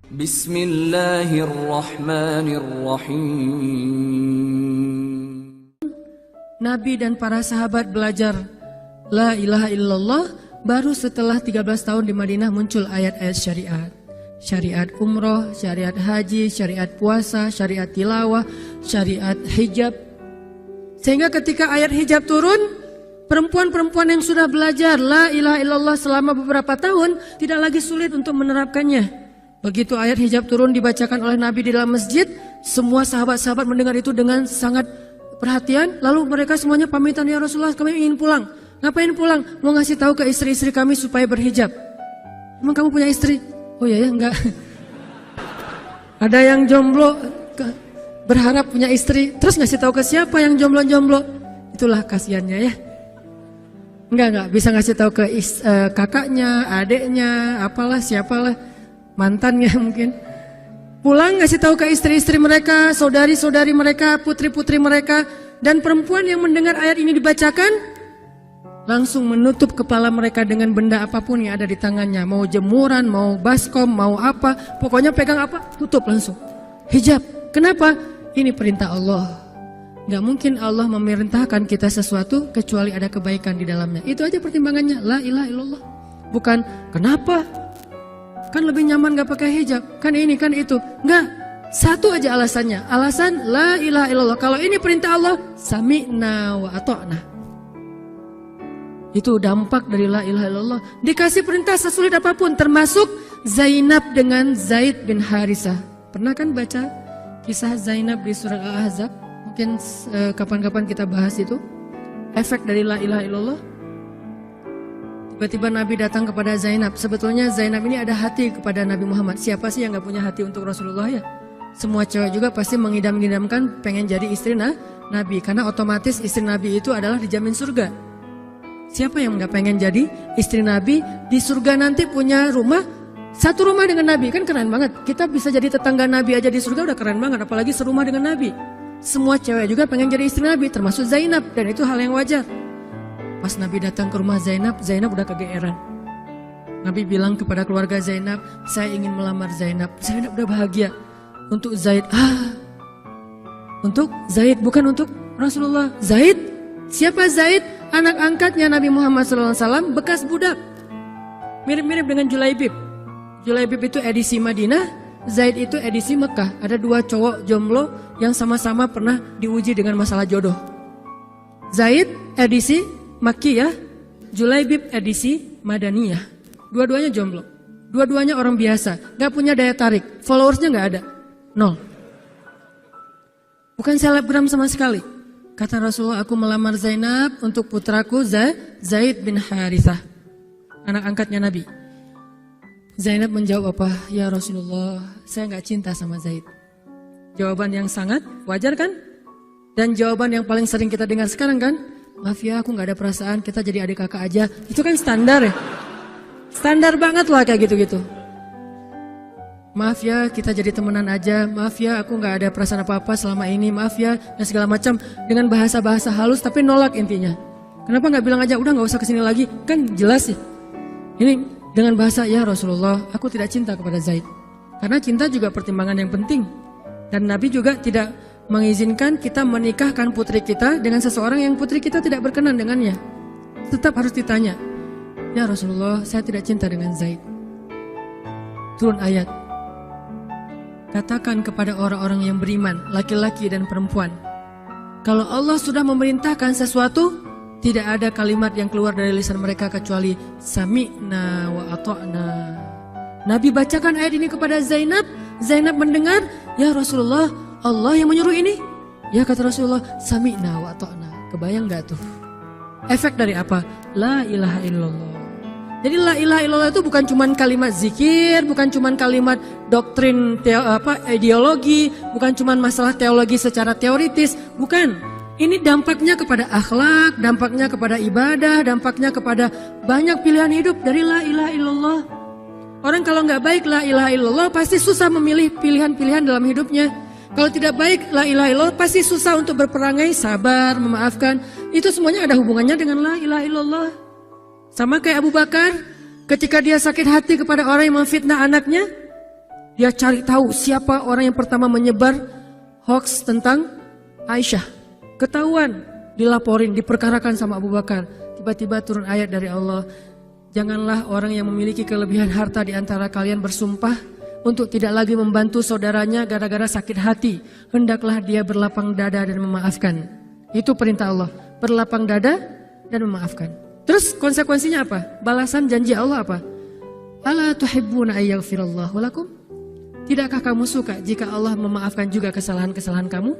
Bismillahirrahmanirrahim. Nabi dan para sahabat belajar La ilaha illallah baru setelah 13 tahun di Madinah muncul ayat-ayat syariat. Syariat umroh, syariat haji, syariat puasa, syariat tilawah, syariat hijab. Sehingga ketika ayat hijab turun, perempuan-perempuan yang sudah belajar La ilaha illallah selama beberapa tahun tidak lagi sulit untuk menerapkannya. Begitu ayat hijab turun dibacakan oleh Nabi di dalam masjid, semua sahabat-sahabat mendengar itu dengan sangat perhatian. Lalu mereka semuanya pamitan, ya Rasulullah kami ingin pulang. Ngapain pulang? Mau ngasih tahu ke istri-istri kami supaya berhijab. Emang kamu punya istri? Oh ya enggak. Ada yang jomblo berharap punya istri, terus ngasih tahu ke siapa yang jomblo-jomblo? Itulah kasihannya ya. Enggak bisa ngasih tahu ke kakaknya, adeknya, apalah siapalah, mantannya mungkin. Pulang ngasih tahu ke istri-istri mereka, saudari-saudari mereka, putri-putri mereka. Dan perempuan yang mendengar ayat ini dibacakan langsung menutup kepala mereka dengan benda apapun yang ada di tangannya. Mau jemuran, mau baskom, mau apa, pokoknya pegang apa, tutup langsung. Hijab. Kenapa? Ini perintah Allah. Gak mungkin Allah memerintahkan kita sesuatu kecuali ada kebaikan di dalamnya. Itu aja pertimbangannya. La ilaha illallah. Bukan kenapa? Kan lebih nyaman gak pakai hijab. Kan ini, kan itu. Enggak. Satu aja alasannya. Alasan la ilaha illallah. Kalau ini perintah Allah, sami'na wa ata'na. Itu dampak dari la ilaha illallah. Dikasih perintah sesulit apapun, termasuk Zainab dengan Zaid bin Harisah. Pernah kan baca kisah Zainab di surat Al-Ahzab? Mungkin kapan-kapan kita bahas itu. Efek dari la ilaha illallah. Tiba-tiba Nabi datang kepada Zainab. Sebetulnya Zainab ini ada hati kepada Nabi Muhammad. Siapa sih yang gak punya hati untuk Rasulullah ya? Semua cewek juga pasti mengidam-idamkan pengen jadi istri Nabi. Karena otomatis istri Nabi itu adalah dijamin surga. Siapa yang gak pengen jadi istri Nabi? Di surga nanti punya rumah, satu rumah dengan Nabi. Kan keren banget. Kita bisa jadi tetangga Nabi aja di surga udah keren banget. Apalagi serumah dengan Nabi. Semua cewek juga pengen jadi istri Nabi, termasuk Zainab. Dan itu hal yang wajar. Pas Nabi datang ke rumah Zainab, Zainab udah kegeeran. Nabi bilang kepada keluarga Zainab, saya ingin melamar Zainab. Zainab udah bahagia. Untuk Zaid, untuk Zaid, bukan untuk Rasulullah. Zaid, siapa Zaid? Anak angkatnya Nabi Muhammad SAW, bekas budak. Mirip-mirip dengan Julaibib. Julaibib itu edisi Madinah, Zaid itu edisi Mekah. Ada dua cowok jomblo yang sama-sama pernah diuji dengan masalah jodoh. Zaid edisi Makkiyah, Julaibib edisi Madaniyah. Dua-duanya jomblo. Dua-duanya orang biasa. Gak punya daya tarik. Followersnya gak ada. 0. Bukan selebgram sama sekali. Kata Rasulullah, aku melamar Zainab untuk putraku Zaid bin Harithah. Anak angkatnya Nabi. Zainab menjawab apa? Ya Rasulullah, saya gak cinta sama Zaid. Jawaban yang sangat wajar kan? Dan jawaban yang paling sering kita dengar sekarang kan? Maaf ya, aku gak ada perasaan, kita jadi adik kakak aja. Itu kan standar ya. Standar banget lah kayak gitu-gitu. Maaf ya, kita jadi temenan aja. Maaf ya, aku gak ada perasaan apa-apa selama ini. Maaf ya, dan segala macam. Dengan bahasa-bahasa halus tapi nolak intinya. Kenapa gak bilang aja, udah gak usah kesini lagi. Kan jelas ya. Ini dengan bahasa, ya Rasulullah, aku tidak cinta kepada Zaid. Karena cinta juga pertimbangan yang penting. Dan Nabi juga tidak mengizinkan kita menikahkan putri kita dengan seseorang yang putri kita tidak berkenan dengannya. Tetap harus ditanya, ya Rasulullah, saya tidak cinta dengan Zaid. Turun ayat. Katakan kepada orang-orang yang beriman, laki-laki dan perempuan, kalau Allah sudah memerintahkan sesuatu, tidak ada kalimat yang keluar dari lisan mereka kecuali sami'na wa ata'na. Nabi bacakan ayat ini kepada Zainab. Zainab mendengar, ya Rasulullah, Allah yang menyuruh ini. Ya kata Rasulullah, sami'na wa ata'na. Kebayang gak tuh? Efek dari apa? La ilaha illallah. Jadi la ilaha illallah itu bukan cuma kalimat zikir, bukan cuma kalimat doktrin ideologi, bukan cuma masalah teologi secara teoritis, bukan. Ini dampaknya kepada akhlak, dampaknya kepada ibadah, dampaknya kepada banyak pilihan hidup dari la ilaha illallah. Orang kalau nggak baik la ilaha illallah pasti susah memilih pilihan-pilihan dalam hidupnya. Kalau tidak baik la ilaha illallah pasti susah untuk berperangai, sabar, memaafkan. Itu semuanya ada hubungannya dengan la ilaha illallah. Sama kayak Abu Bakar ketika dia sakit hati kepada orang yang memfitnah anaknya, Dia cari tahu siapa orang yang pertama menyebar hoax tentang Aisyah. Ketahuan, dilaporin, diperkarakan sama Abu Bakar. Tiba-tiba turun ayat dari Allah. Janganlah orang yang memiliki kelebihan harta di antara kalian bersumpah untuk tidak lagi membantu saudaranya gara-gara sakit hati. Hendaklah dia berlapang dada dan memaafkan. Itu perintah Allah. Berlapang dada dan memaafkan. Terus konsekuensinya apa? Balasan janji Allah apa? Ala tuhibbuna ayyaghfirallahu lakum? Tidakkah kamu suka jika Allah memaafkan juga kesalahan-kesalahan kamu?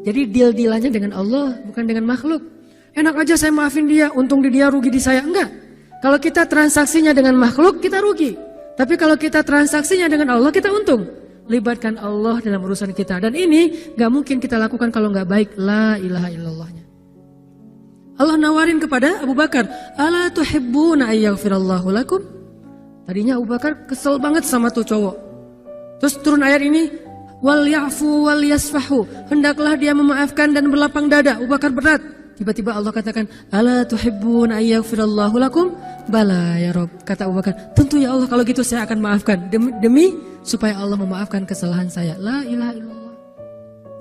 Jadi deal-dealannya dengan Allah, bukan dengan makhluk. Enak aja saya maafin dia, untung di dia, rugi di saya. Enggak. Kalau kita transaksinya dengan makhluk, kita rugi. Tapi kalau kita transaksinya dengan Allah, kita untung. Libatkan Allah dalam urusan kita. Dan ini gak mungkin kita lakukan kalau gak baik. La ilaha illallahnya. Allah nawarin kepada Abu Bakar. Ala tuhibbuna ayyaghfirallahu lakum? Tadinya Abu Bakar kesel banget sama tuh cowok. Terus turun ayat ini. Wal ya'fu wal yasfahu. Hendaklah dia memaafkan dan berlapang dada. Abu Bakar berat. Tiba-tiba Allah katakan, ala tuhibbuna ayyaghfirallahu lakum? Bala ya Rob. Kata Abu Bakar, tentu ya Allah kalau gitu saya akan maafkan. Demi supaya Allah memaafkan kesalahan saya. La ilaha illallah.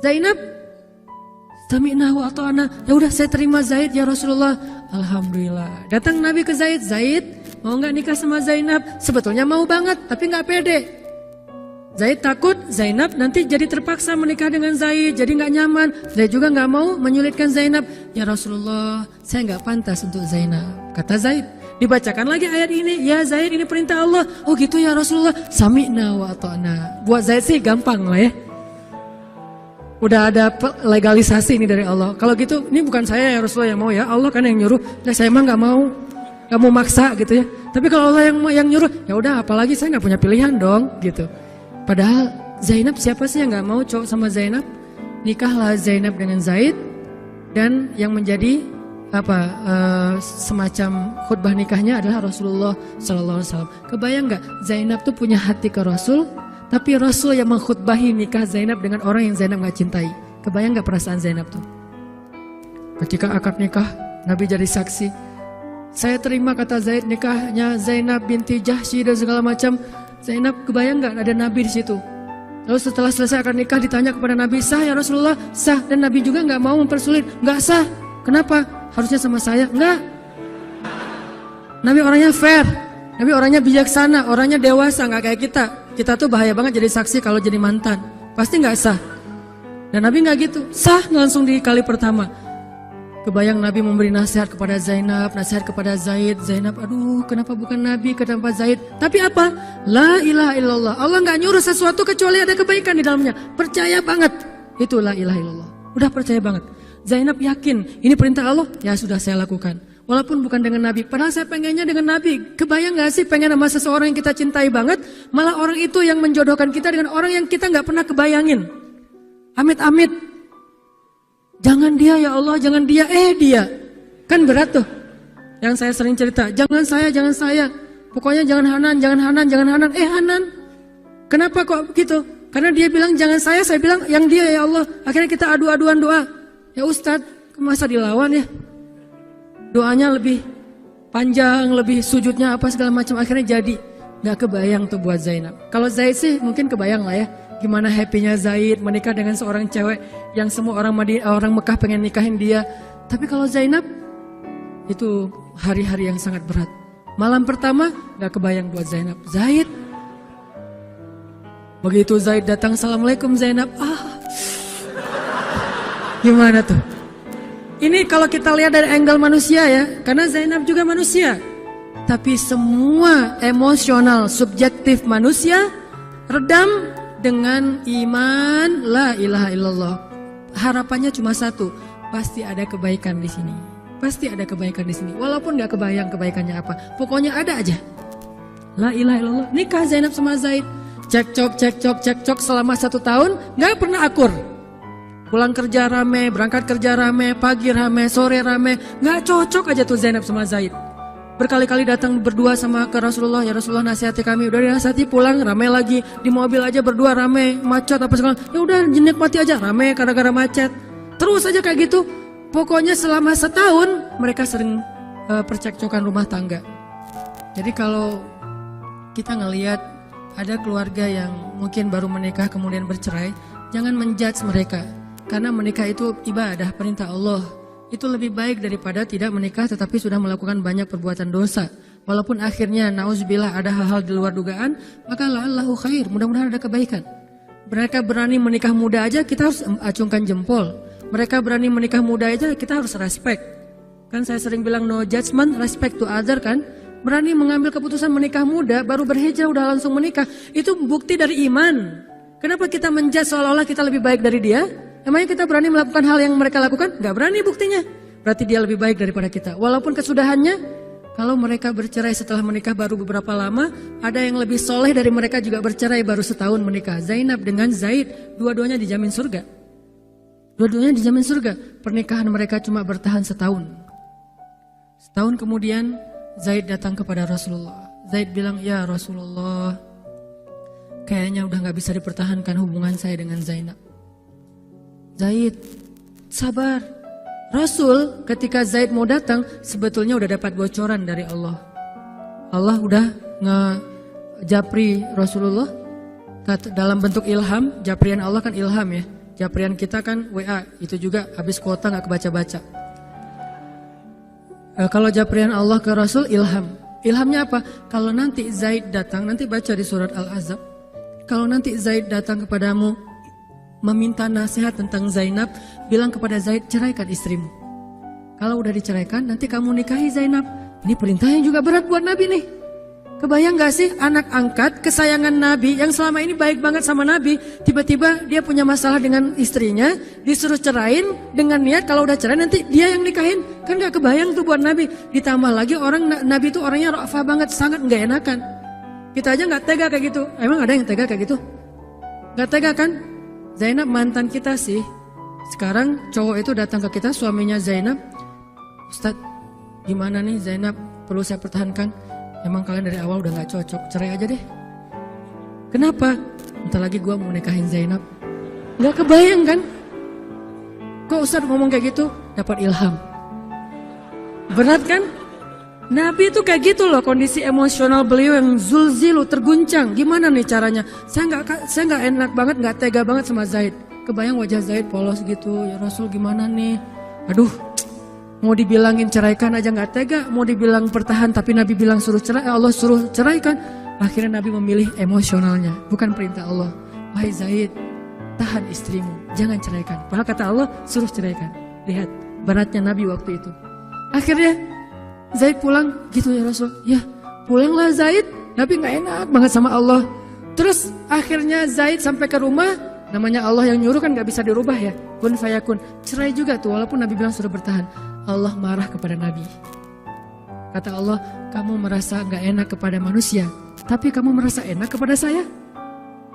Zainab, sami'na wa ata'na. Ya udah saya terima Zaid ya Rasulullah. Alhamdulillah. Datang Nabi ke Zaid. Zaid, mau gak nikah sama Zainab? Sebetulnya mau banget, tapi gak pede. Zaid takut Zainab nanti jadi terpaksa menikah dengan Zaid, jadi gak nyaman. Zaid juga gak mau menyulitkan Zainab. Ya Rasulullah, saya gak pantas untuk Zainab. Kata Zaid. Dibacakan lagi ayat ini. Ya Zaid, ini perintah Allah. Oh gitu ya Rasulullah. Sami'na wa ata'na. Buat Zaid sih gampang lah ya. Udah ada legalisasi ini dari Allah. Kalau gitu, ini bukan saya ya Rasulullah yang mau ya. Allah kan yang nyuruh. Nah, saya emang gak mau maksa gitu ya. Tapi kalau Allah yang nyuruh, ya udah apalagi saya gak punya pilihan dong gitu. Padahal Zainab siapa sih yang gak mau cowok sama Zainab? Nikahlah Zainab dengan Zaid. Dan yang menjadi semacam khutbah nikahnya adalah Rasulullah SAW. Kebayang gak Zainab tuh punya hati ke Rasul, tapi Rasul yang mengkhutbahi nikah Zainab dengan orang yang Zainab gak cintai. Kebayang gak perasaan Zainab tuh? Ketika akad nikah, Nabi jadi saksi. Saya terima kata Zaid nikahnya Zainab binti Jahsy dan segala macam. Zainab, kebayang gak ada Nabi di situ? Lalu setelah selesai akad nikah ditanya kepada Nabi, sah ya Rasulullah? Sah. Dan Nabi juga gak mau mempersulit. Gak sah. Kenapa? Harusnya sama saya. Enggak. Nabi orangnya fair. Nabi orangnya bijaksana. Orangnya dewasa. Gak kayak kita. Kita tuh bahaya banget jadi saksi kalau jadi mantan. Pasti gak sah. Dan Nabi gak gitu. Sah langsung di kali pertama. Kebayang Nabi memberi nasihat kepada Zainab, nasihat kepada Zaid. Zainab, aduh kenapa bukan Nabi, kenapa Zaid? Tapi apa? La ilaha illallah. Allah gak nyuruh sesuatu kecuali ada kebaikan di dalamnya. Percaya banget. Itu la ilaha illallah. Udah percaya banget. Zainab yakin, ini perintah Allah, ya sudah saya lakukan. Walaupun bukan dengan Nabi, padahal saya pengennya dengan Nabi. Kebayang gak sih pengen sama seseorang yang kita cintai banget, malah orang itu yang menjodohkan kita dengan orang yang kita gak pernah kebayangin. Amit-amit. Jangan dia ya Allah, jangan dia, dia. Kan berat tuh. Yang saya sering cerita, jangan saya. Pokoknya jangan Hanan, Hanan. Kenapa kok begitu? Karena dia bilang jangan saya bilang yang dia ya Allah. Akhirnya kita adu-aduan doa. Ya Ustadz, masa dilawan ya? Doanya lebih panjang, lebih sujudnya apa segala macam. Akhirnya jadi. Gak kebayang tuh buat Zainab. Kalau Zaid sih mungkin kebayang lah ya. Gimana happynya Zaid menikah dengan seorang cewek yang semua orang Mekah pengen nikahin dia. Tapi kalau Zainab, itu hari-hari yang sangat berat. Malam pertama gak kebayang buat Zainab. Zaid. Begitu Zaid datang, Assalamualaikum Zainab. Gimana tuh? Ini kalau kita lihat dari angle manusia ya. Karena Zainab juga manusia. Tapi semua emosional subjektif manusia redam dengan iman la ilaha illallah. Harapannya cuma satu, pasti ada kebaikan di sini. Pasti ada kebaikan di sini. Walaupun gak kebayang kebaikannya apa, pokoknya ada aja. La ilaha illallah. Nikah Zainab sama Zaid. Cekcok selama 1 tahun, gak pernah akur. Pulang kerja rame, berangkat kerja rame, pagi rame, sore rame. Gak cocok aja tuh Zainab sama Zaid. Berkali-kali datang berdua sama ke Rasulullah, ya Rasulullah nasihati kami. Udah dinasihati pulang rame lagi, di mobil aja berdua rame, macet apa segala. Ya udah nikmati aja, rame gara-gara macet. Terus aja kayak gitu. Pokoknya selama 1 tahun mereka sering percekcokan rumah tangga. Jadi kalau kita ngelihat ada keluarga yang mungkin baru menikah kemudian bercerai, jangan menjudge mereka. Karena menikah itu ibadah, perintah Allah. Itu lebih baik daripada tidak menikah tetapi sudah melakukan banyak perbuatan dosa. Walaupun akhirnya nauzubillah ada hal-hal di luar dugaan, maka la'allahu khair, mudah-mudahan ada kebaikan. Mereka berani menikah muda aja, kita harus acungkan jempol. Mereka berani menikah muda aja, kita harus respect. Kan saya sering bilang no judgment, respect to other kan. Berani mengambil keputusan menikah muda, baru berhijrah udah langsung menikah. Itu bukti dari iman. Kenapa kita menjudge seolah-olah kita lebih baik dari dia? Emangnya kita berani melakukan hal yang mereka lakukan? Gak berani buktinya. Berarti dia lebih baik daripada kita. Walaupun kesudahannya, kalau mereka bercerai setelah menikah baru beberapa lama, ada yang lebih soleh dari mereka juga bercerai baru setahun menikah. Zainab dengan Zaid, dua-duanya dijamin surga. Dua-duanya dijamin surga. Pernikahan mereka cuma bertahan setahun. Setahun kemudian, Zaid datang kepada Rasulullah. Zaid bilang, ya Rasulullah, kayaknya udah gak bisa dipertahankan hubungan saya dengan Zainab. Zaid, sabar. Rasul ketika Zaid mau datang sebetulnya udah dapat bocoran dari Allah. Allah udah ngejapri Rasulullah dalam bentuk ilham. Japrian Allah kan ilham ya. Japrian kita kan WA, itu juga habis kuota gak kebaca-baca. Kalau japrian Allah ke Rasul ilham. Ilhamnya apa? Kalau nanti Zaid datang, nanti baca di surat Al-Ahzab. Kalau nanti Zaid datang kepadamu meminta nasihat tentang Zainab, bilang kepada Zaid, ceraikan istrimu. Kalau udah diceraikan, nanti kamu nikahi Zainab. Ini perintahnya juga berat buat Nabi nih. Kebayang gak sih anak angkat kesayangan Nabi yang selama ini baik banget sama Nabi, tiba-tiba dia punya masalah dengan istrinya, disuruh cerain dengan niat kalau udah cerai nanti dia yang nikahin. Kan gak kebayang tuh buat Nabi. Ditambah lagi Nabi itu orangnya ra'fah banget, sangat gak enakan. Kita aja gak tega kayak gitu. Emang ada yang tega kayak gitu? Gak tega kan? Zainab mantan kita sih. Sekarang cowok itu datang ke kita, suaminya Zainab. Ustadz, gimana nih Zainab, perlu saya pertahankan? Emang kalian dari awal udah gak cocok, cerai aja deh. Kenapa? Bentar lagi gue mau nikahin Zainab. Gak kebayang kan? Kok Ustadz ngomong kayak gitu? Dapat ilham. Berat kan? Nabi itu kayak gitu loh, kondisi emosional beliau yang zulzilu, terguncang. Gimana nih caranya? Saya nggak enak banget, nggak tega banget sama Zaid. Kebayang wajah Zaid polos gitu. Ya Rasul gimana nih? Aduh, mau dibilangin ceraikan aja nggak tega. Mau dibilang pertahan tapi Nabi bilang suruh cerai, Allah suruh ceraikan. Akhirnya Nabi memilih emosionalnya, bukan perintah Allah. Wahai Zaid, tahan istrimu, jangan ceraikan. Padahal kata Allah suruh ceraikan. Lihat beratnya Nabi waktu itu. Akhirnya Zaid pulang, gitu ya Rasul. Ya pulanglah Zaid, Nabi gak enak banget sama Allah. Terus akhirnya Zaid sampai ke rumah, namanya Allah yang nyuruh kan gak bisa dirubah ya. Kun fayakun, cerai juga tuh walaupun Nabi bilang sudah bertahan. Allah marah kepada Nabi. Kata Allah, kamu merasa gak enak kepada manusia, tapi kamu merasa enak kepada saya.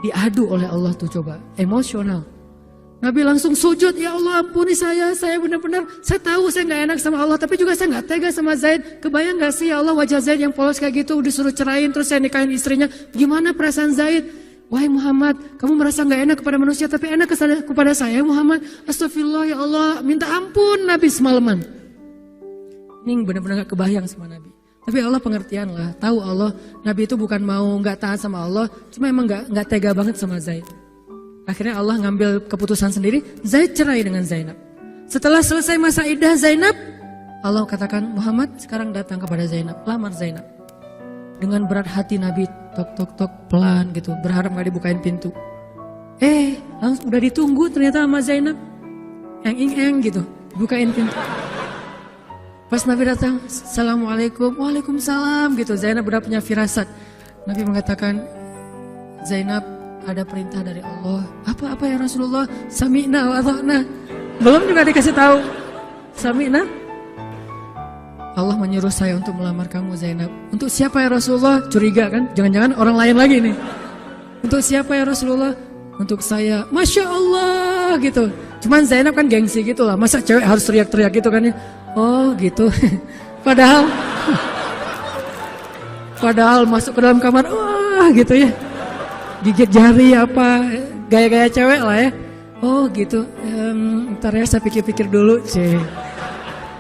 Diadu oleh Allah tuh coba, emosional. Nabi langsung sujud, ya Allah ampuni saya benar-benar, saya tahu saya gak enak sama Allah, tapi juga saya gak tega sama Zaid. Kebayang gak sih ya Allah wajah Zaid yang polos kayak gitu, disuruh cerain terus saya nikahin istrinya. Gimana perasaan Zaid? Wahai Muhammad, kamu merasa gak enak kepada manusia tapi enak kepada saya Muhammad. Astagfirullah ya Allah, minta ampun Nabi semalaman. Ini benar-benar gak kebayang sama Nabi. Tapi Allah pengertian lah, tahu Allah Nabi itu bukan mau gak taat sama Allah, cuma emang gak tega banget sama Zaid. Akhirnya Allah ngambil keputusan sendiri, Zaid cerai dengan Zainab. Setelah selesai masa iddah Zainab, Allah katakan, Muhammad sekarang datang kepada Zainab, lamar Zainab. Dengan berat hati Nabi, tok pelan gitu, berharap gak dibukain pintu. Langsung udah ditunggu ternyata sama Zainab. Eng gitu, bukain pintu. Pas Nabi datang, Assalamualaikum, Waalaikumsalam gitu. Zainab udah punya firasat. Nabi mengatakan, Zainab, ada perintah dari Allah. Apa ya Rasulullah? Sami'na wa ata'na. Belum juga dikasih tahu. Sami'na. Allah menyuruh saya untuk melamar kamu Zainab. Untuk siapa ya Rasulullah? Curiga kan? Jangan-jangan orang lain lagi nih. Untuk siapa ya Rasulullah? Untuk saya. Masya Allah gitu. Cuman Zainab kan gengsi gitu lah. Masa cewek harus teriak-teriak gitu kan ya? Oh gitu. Padahal masuk ke dalam kamar. Wah gitu ya. Gigit jari apa, gaya-gaya cewek lah ya. Oh gitu, ntar ya saya pikir-pikir dulu.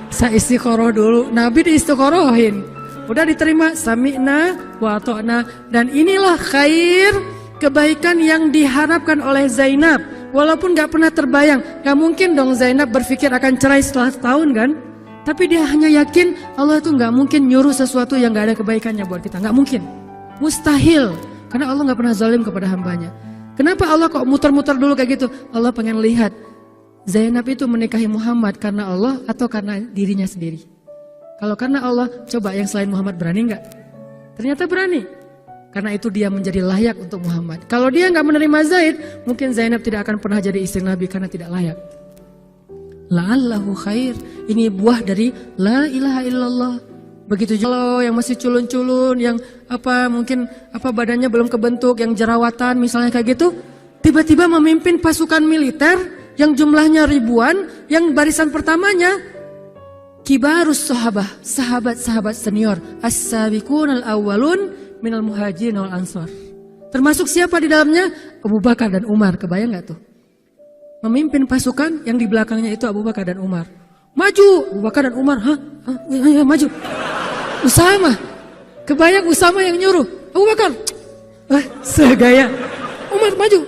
Saya istiqoroh dulu, Nabi diistiqorohin. Udah diterima, sami'na wa ata'na. Dan inilah khair, kebaikan yang diharapkan oleh Zainab. Walaupun gak pernah terbayang, gak mungkin dong Zainab berpikir akan cerai setelah setahun kan. Tapi dia hanya yakin Allah itu gak mungkin nyuruh sesuatu yang gak ada kebaikannya buat kita. Gak mungkin, mustahil. Karena Allah gak pernah zalim kepada hambanya. Kenapa Allah kok muter-muter dulu kayak gitu? Allah pengen lihat Zainab itu menikahi Muhammad karena Allah atau karena dirinya sendiri. Kalau karena Allah, coba yang selain Muhammad berani gak? Ternyata berani. Karena itu dia menjadi layak untuk Muhammad. Kalau dia nggak menerima Zaid, mungkin Zainab tidak akan pernah jadi istri Nabi karena tidak layak. La'allahu khair. Ini buah dari la ilaha illallah. Begitu juga yang masih culun-culun, yang mungkin badannya belum kebentuk, yang jerawatan misalnya kayak gitu, tiba-tiba memimpin pasukan militer yang jumlahnya ribuan, yang barisan pertamanya kibarus sahabah, sahabat-sahabat senior, as-sabiqun al-awwalun minal muhajirin wal ansor. Termasuk siapa di dalamnya? Abu Bakar dan Umar. Kebayang gak tuh? Memimpin pasukan yang di belakangnya itu Abu Bakar dan Umar. Maju! Abu Bakar dan Umar. Ya, maju. Usama. Kebayang Usama yang nyuruh. Abu Bakar. Segaya. Umar maju.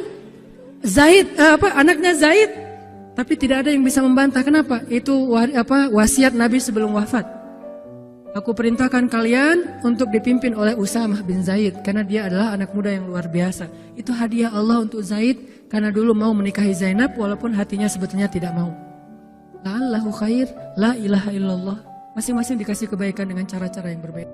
Zaid, anaknya Zaid. Tapi tidak ada yang bisa membantah. Kenapa? Itu wasiat Nabi sebelum wafat. Aku perintahkan kalian untuk dipimpin oleh Usamah bin Zaid. Karena dia adalah anak muda yang luar biasa. Itu hadiah Allah untuk Zaid. Karena dulu mau menikahi Zainab walaupun hatinya sebetulnya tidak mau. La'allahu khair, la ilaha illallah. Masing-masing dikasih kebaikan dengan cara-cara yang berbeda.